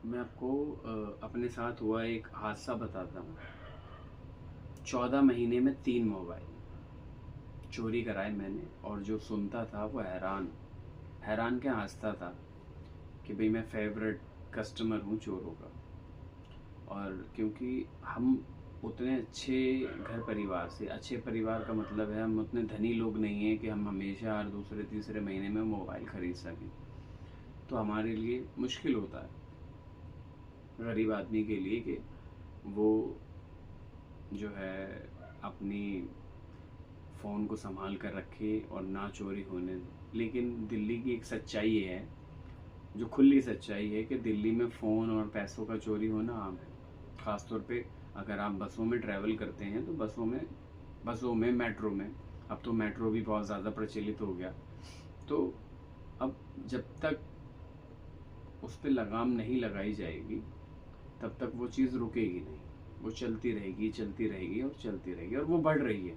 मैं आपको अपने साथ हुआ एक हादसा बताता हूँ। 14 महीने में 3 मोबाइल चोरी कराए मैंने, और जो सुनता था वो हैरान हैरान क्या हंसता था कि भाई मैं फेवरेट कस्टमर हूँ चोरों का। और क्योंकि हम उतने अच्छे घर परिवार से, अच्छे परिवार का मतलब है हम उतने धनी लोग नहीं हैं कि हम हमेशा हर दूसरे तीसरे महीने में मोबाइल ख़रीद सकें। तो हमारे लिए मुश्किल होता है गरीब आदमी के लिए कि वो जो है अपनी फ़ोन को संभाल कर रखे और ना चोरी होने दे। लेकिन दिल्ली की एक सच्चाई ये है, जो खुली सच्चाई है, कि दिल्ली में फ़ोन और पैसों का चोरी होना आम है। ख़ास तौर पे अगर आप बसों में ट्रैवल करते हैं तो बसों में मेट्रो में, अब तो मेट्रो भी बहुत ज़्यादा प्रचलित हो गया। तो अब जब तक उस पर लगाम नहीं लगाई जाएगी तब तक वो चीज़ रुकेगी नहीं। वो चलती रहेगी, चलती रहेगी और चलती रहेगी, और वो बढ़ रही है।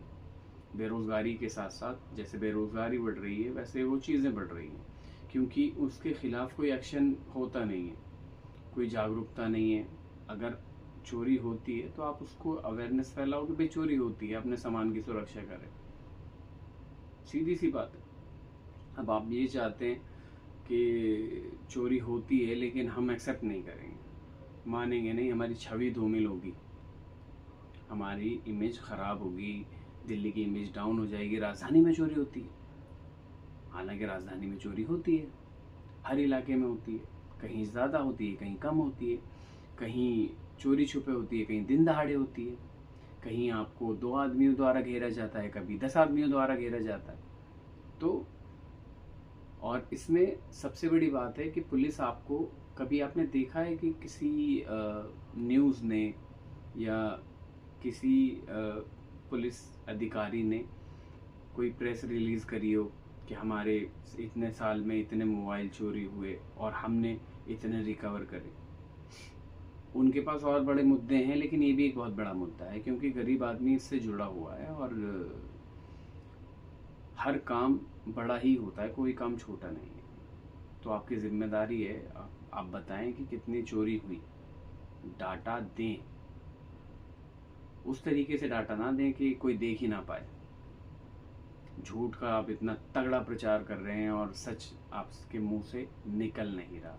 बेरोज़गारी के साथ साथ जैसे बेरोज़गारी बढ़ रही है वैसे वो चीज़ें बढ़ रही हैं, क्योंकि उसके ख़िलाफ़ कोई एक्शन होता नहीं है, कोई जागरूकता नहीं है। अगर चोरी होती है तो आप उसको अवेयरनेस फैलाओ कि भाई चोरी होती है, अपने सामान की सुरक्षा करें। सीधी सी बात है। अब आप ये चाहते हैं कि चोरी होती है लेकिन हम एक्सेप्ट नहीं करेंगे, मानेंगे नहीं, हमारी छवि धूमिल होगी, हमारी इमेज ख़राब होगी, दिल्ली की इमेज डाउन हो जाएगी। राजधानी में चोरी होती है, हालांकि राजधानी में चोरी होती है, हर इलाके में होती है, कहीं ज़्यादा होती है, कहीं कम होती है, कहीं चोरी छुपे होती है, कहीं दिन दहाड़े होती है, कहीं आपको 2 आदमियों द्वारा घेरा जाता है, कभी 10 आदमियों द्वारा घेरा जाता है। तो और इसमें सबसे बड़ी बात है कि पुलिस आपको, कभी आपने देखा है कि किसी न्यूज़ ने या किसी पुलिस अधिकारी ने कोई प्रेस रिलीज़ करी हो कि हमारे इतने साल में इतने मोबाइल चोरी हुए और हमने इतने रिकवर करे? उनके पास और बड़े मुद्दे हैं, लेकिन ये भी एक बहुत बड़ा मुद्दा है, क्योंकि गरीब आदमी इससे जुड़ा हुआ है और हर काम बड़ा ही होता है, कोई काम छोटा नहीं है। तो आपकी जिम्मेदारी है, आप बताएं कि कितनी चोरी हुई, डाटा दें। उस तरीके से डाटा ना दें कि कोई देख ही ना पाए। झूठ का आप इतना तगड़ा प्रचार कर रहे हैं और सच आपके मुंह से निकल नहीं रहा,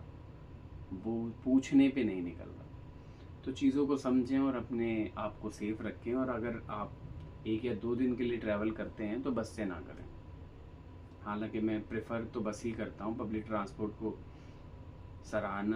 वो पूछने पे नहीं निकल रहा। तो चीज़ों को समझें और अपने आप को सेफ रखें। और अगर आप 1 या 2 दिन के लिए ट्रैवल करते हैं तो बस से ना करें। हालांकि मैं प्रेफर तो बस ही करता हूँ, पब्लिक ट्रांसपोर्ट को सराहना